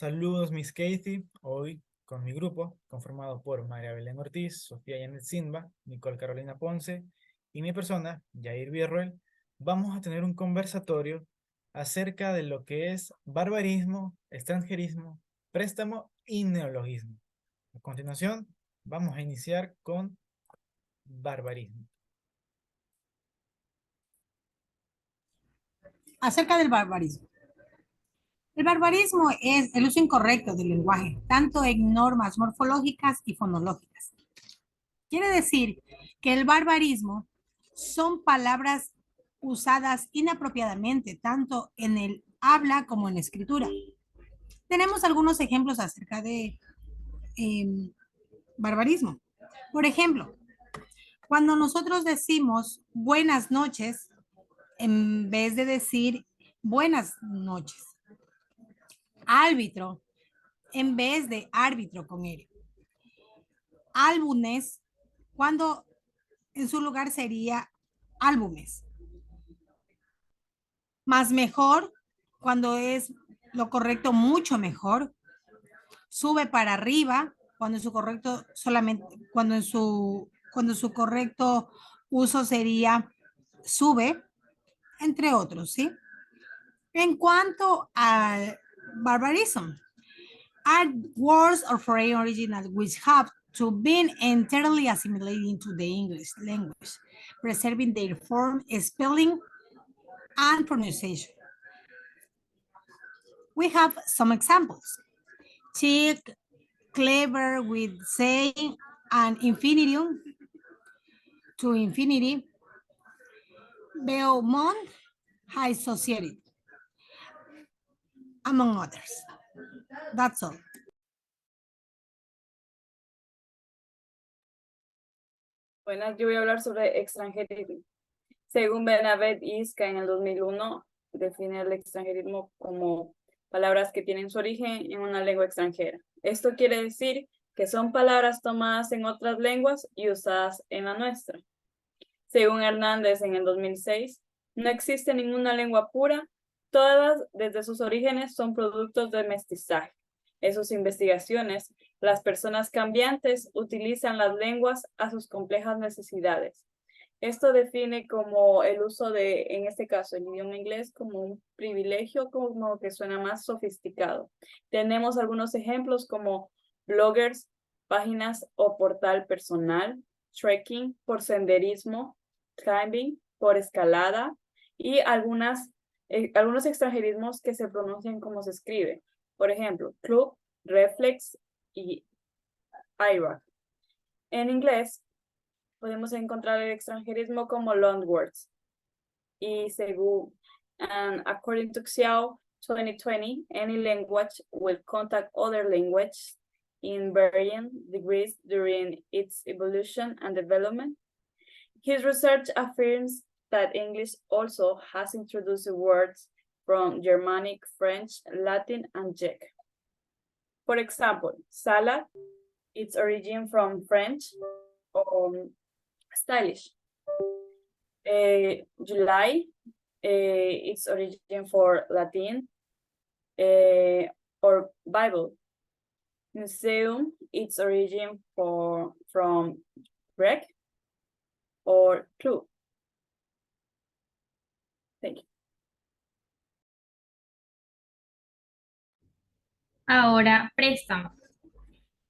Saludos, Miss Kathy. Hoy con mi grupo, conformado por María Belén Ortiz, Sofía Yanet Simba, Nicole Carolina Ponce y mi persona, Jair Villarroel, vamos a tener un conversatorio acerca de lo que es barbarismo, extranjerismo, préstamo y neologismo. A continuación, vamos a iniciar con barbarismo. Acerca del barbarismo. El barbarismo es el uso incorrecto del lenguaje, tanto en normas morfológicas y fonológicas. Quiere decir que el barbarismo son palabras usadas inapropiadamente, tanto en el habla como en la escritura. Tenemos algunos ejemplos acerca de barbarismo. Por ejemplo, cuando nosotros decimos buenas noches, en vez de decir buenas noches. Árbitro, en vez de árbitro con él. Álbumes, cuando en su lugar sería álbumes. Más mejor, cuando es lo correcto, mucho mejor. Sube para arriba, cuando en su correcto solamente, cuando su correcto uso sería sube, entre otros, ¿sí? En cuanto al barbarism, are words of foreign origin which have to be entirely assimilated into the English language, preserving their form, spelling, and pronunciation. We have some examples. Chic, clever with saying, and infinitum to infinity, Beaumont, high society, among others. That's all. Buenas, yo voy a hablar sobre extranjerismo. Según Benavent Isca en el 2001, define el extranjerismo como palabras que tienen su origen en una lengua extranjera. Esto quiere decir que son palabras tomadas en otras lenguas y usadas en la nuestra. Según Hernández en el 2006, no existe ninguna lengua pura, todas desde sus orígenes son productos de mestizaje. En sus investigaciones, las personas cambiantes utilizan las lenguas a sus complejas necesidades. Esto define como el uso de, en este caso, el idioma inglés como un privilegio, como que suena más sofisticado. Tenemos algunos ejemplos como bloggers, páginas o portal personal, trekking por senderismo, climbing por escalada y algunos extranjerismos que se pronuncian como se escribe. Por ejemplo, club, reflex y IRA. En inglés, podemos encontrar el extranjerismo como loanwords. Y según, according to Xiao 2020, any language will contact other languages in varying degrees during its evolution and development. His research affirms that English also has introduced words from Germanic, French, Latin, and Czech. For example, salad, its origin from French, stylish. July, its origin for Latin, or Bible. Museum, its origin from Greek, or club. Thank you. Ahora, préstamo.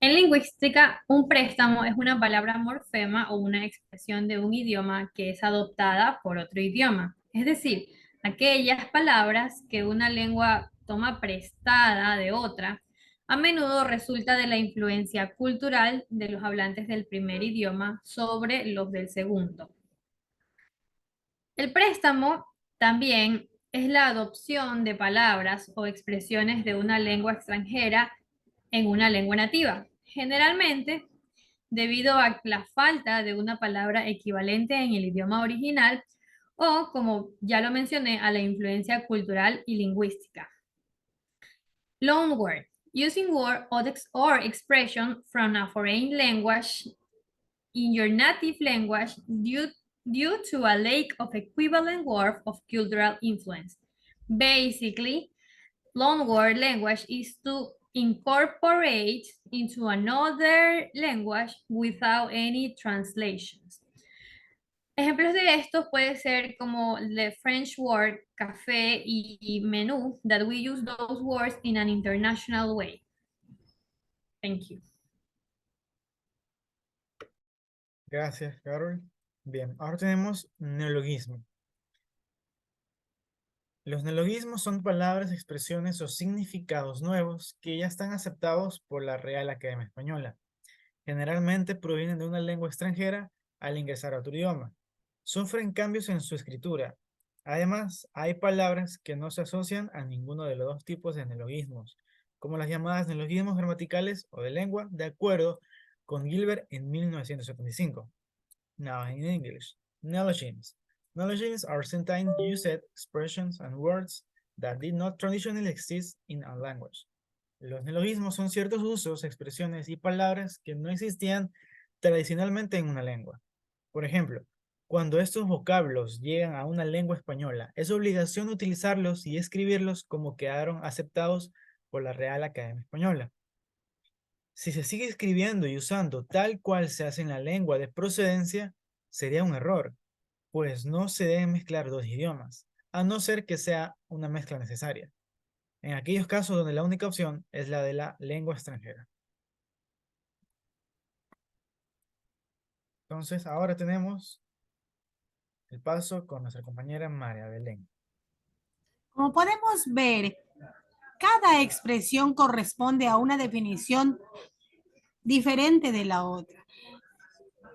En lingüística, un préstamo es una palabra morfema o una expresión de un idioma que es adoptada por otro idioma. Es decir, aquellas palabras que una lengua toma prestada de otra, a menudo resulta de la influencia cultural de los hablantes del primer idioma sobre los del segundo. El préstamo también es la adopción de palabras o expresiones de una lengua extranjera en una lengua nativa, generalmente debido a la falta de una palabra equivalente en el idioma original o, como ya lo mencioné, a la influencia cultural y lingüística. Loanword, using word or expression from a foreign language in your native language due to a lack of equivalent word of cultural influence. Basically, loanword language is to incorporate into another language without any translations. Ejemplos de esto puede ser como the French word café y menú, that we use those words in an international way. Thank you. Gracias, Carol. Bien, ahora tenemos neologismo. Los neologismos son palabras, expresiones o significados nuevos que ya están aceptados por la Real Academia Española. Generalmente provienen de una lengua extranjera al ingresar a otro idioma. Sufren cambios en su escritura. Además, hay palabras que no se asocian a ninguno de los dos tipos de neologismos, como las llamadas neologismos gramaticales o de lengua, de acuerdo con Gilbert en 1975. Now in English, neologisms. Neologisms are sometimes used expressions and words that did not traditionally exist in a language. Los neologismos son ciertos usos, expresiones y palabras que no existían tradicionalmente en una lengua. Por ejemplo, cuando estos vocablos llegan a una lengua española, es obligación utilizarlos y escribirlos como quedaron aceptados por la Real Academia Española. Si se sigue escribiendo y usando tal cual se hace en la lengua de procedencia, sería un error, pues no se deben mezclar dos idiomas, a no ser que sea una mezcla necesaria, en aquellos casos donde la única opción es la de la lengua extranjera. Entonces, ahora tenemos el paso con nuestra compañera María Belén. Como podemos ver, cada expresión corresponde a una definición diferente de la otra.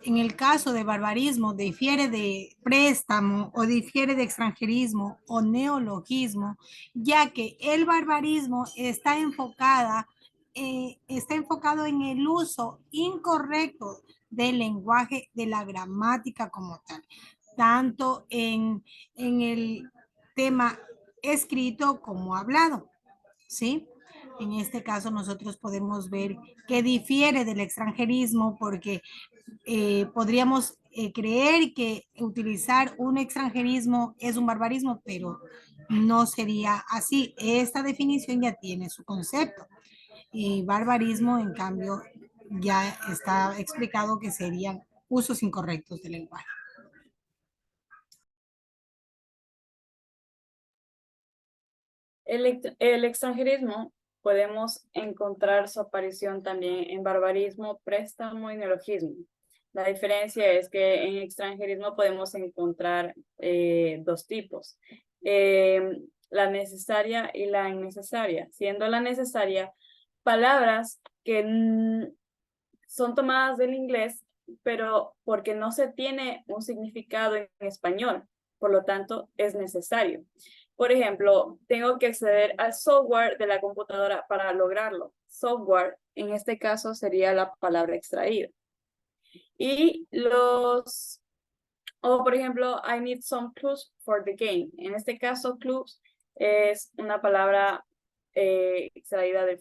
En el caso de barbarismo, difiere de préstamo o difiere de extranjerismo o neologismo, ya que el barbarismo está enfocado en el uso incorrecto del lenguaje, de la gramática como tal, tanto en el tema escrito como hablado, ¿sí? En este caso nosotros podemos ver que difiere del extranjerismo porque podríamos creer que utilizar un extranjerismo es un barbarismo, pero no sería así. Esta definición ya tiene su concepto. Y barbarismo, en cambio, ya está explicado que serían usos incorrectos del lenguaje. El extranjerismo podemos encontrar su aparición también en barbarismo, préstamo y neologismo. La diferencia es que en extranjerismo podemos encontrar dos tipos, la necesaria y la innecesaria, siendo la necesaria palabras que son tomadas del inglés, pero porque no se tiene un significado en español, por lo tanto es necesario. Por ejemplo, tengo que acceder al software de la computadora para lograrlo. Software, en este caso, sería la palabra extraída. Y por ejemplo, I need some clues for the game. En este caso, clues es una palabra extraída de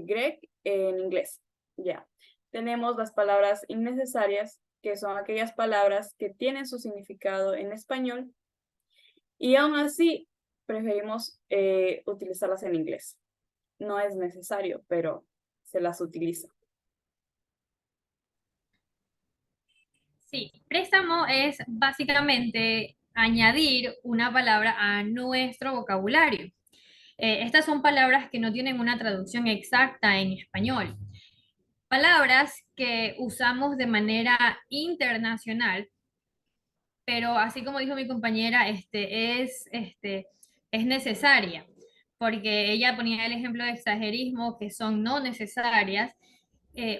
Greg en inglés. Ya. Tenemos las palabras innecesarias, que son aquellas palabras que tienen su significado en español y aún así preferimos utilizarlas en inglés. No es necesario, pero se las utiliza. Sí, préstamo es básicamente añadir una palabra a nuestro vocabulario. Estas son palabras que no tienen una traducción exacta en español. Palabras que usamos de manera internacional, pero así como dijo mi compañera, es necesaria, porque ella ponía el ejemplo de extranjerismo que son no necesarias.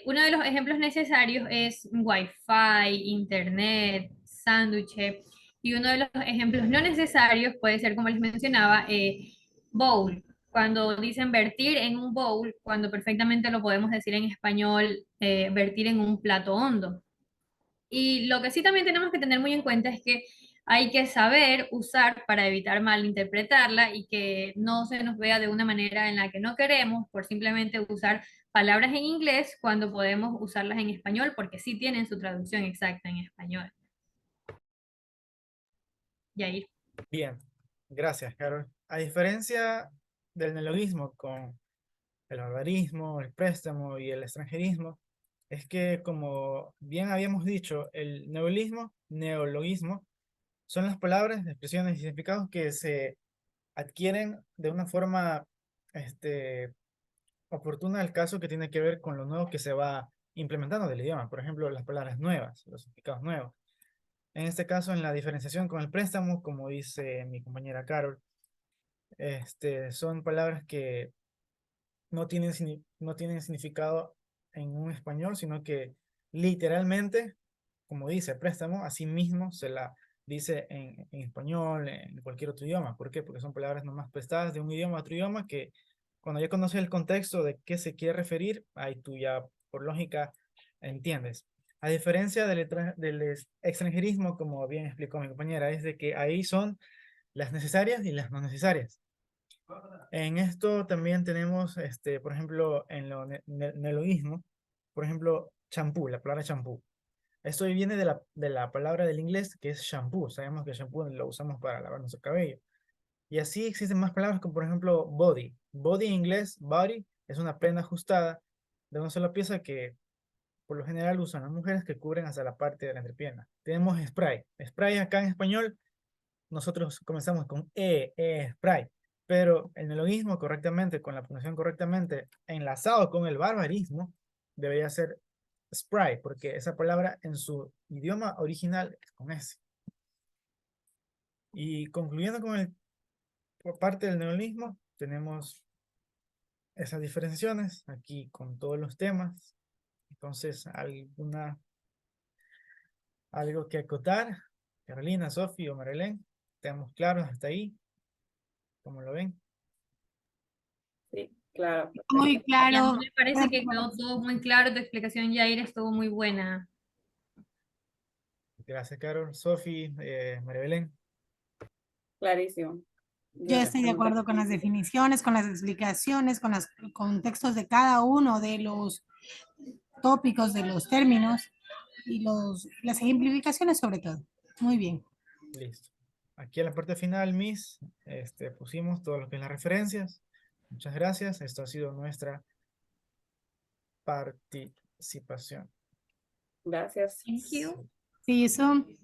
Uno de los ejemplos necesarios es Wi-Fi, Internet, sándwich, y uno de los ejemplos no necesarios puede ser, como les mencionaba, bowl. Cuando dicen vertir en un bowl, cuando perfectamente lo podemos decir en español, vertir en un plato hondo. Y lo que sí también tenemos que tener muy en cuenta es que hay que saber usar para evitar malinterpretarla y que no se nos vea de una manera en la que no queremos por simplemente usar palabras en inglés cuando podemos usarlas en español porque sí tienen su traducción exacta en español. Yair. Bien, Gracias, Carol. A diferencia del neologismo con el barbarismo, el préstamo y el extranjerismo, es que como bien habíamos dicho, el neologismo, son las palabras, expresiones y significados que se adquieren de una forma oportuna al caso que tiene que ver con lo nuevo que se va implementando del idioma. Por ejemplo, las palabras nuevas, los significados nuevos. En este caso, en la diferenciación con el préstamo, como dice mi compañera Carol, son palabras que no tienen significado en un español, sino que literalmente, como dice préstamo, así mismo se la dice en español, en cualquier otro idioma. ¿Por qué? Porque son palabras nomás prestadas de un idioma a otro idioma que cuando ya conoces el contexto de qué se quiere referir, ahí tú ya por lógica entiendes. A diferencia del extranjerismo, como bien explicó mi compañera, es de que ahí son las necesarias y las no necesarias. En esto también tenemos, por ejemplo, en lo neologismo, por ejemplo, champú, la palabra champú. Esto viene de la palabra del inglés que es shampoo. Sabemos que shampoo lo usamos para lavar nuestro cabello. Y así existen más palabras como por ejemplo body. Body en inglés, body, es una prenda ajustada de una sola pieza que por lo general usan las mujeres que cubren hasta la parte de la entrepierna. Tenemos spray. Spray acá en español nosotros comenzamos con spray, pero el neologismo correctamente, con la pronunciación correctamente, enlazado con el barbarismo, debería ser spray, porque esa palabra en su idioma original es con S. Y concluyendo con por parte del neologismo, tenemos esas diferenciaciones aquí con todos los temas. Entonces, algo que acotar, Carolina, Sofía o Marilén, ¿estamos claros hasta ahí? ¿Cómo lo ven? Sí, claro, Muy perfecto. Y a mí claro. me parece que quedó todo muy claro, tu explicación, Yair, estuvo muy buena. Gracias, Carol. Sofi, María Belén. Clarísimo. Yo estoy de Bastante. acuerdo con las definiciones, con las explicaciones, con los contextos de cada uno de los tópicos, de los términos y las ejemplificaciones sobre todo. Muy bien. Listo. Aquí en la parte final, Miss, pusimos todo lo que es las referencias. Muchas gracias. Esto ha sido nuestra participación. Gracias. Thank you. See you soon.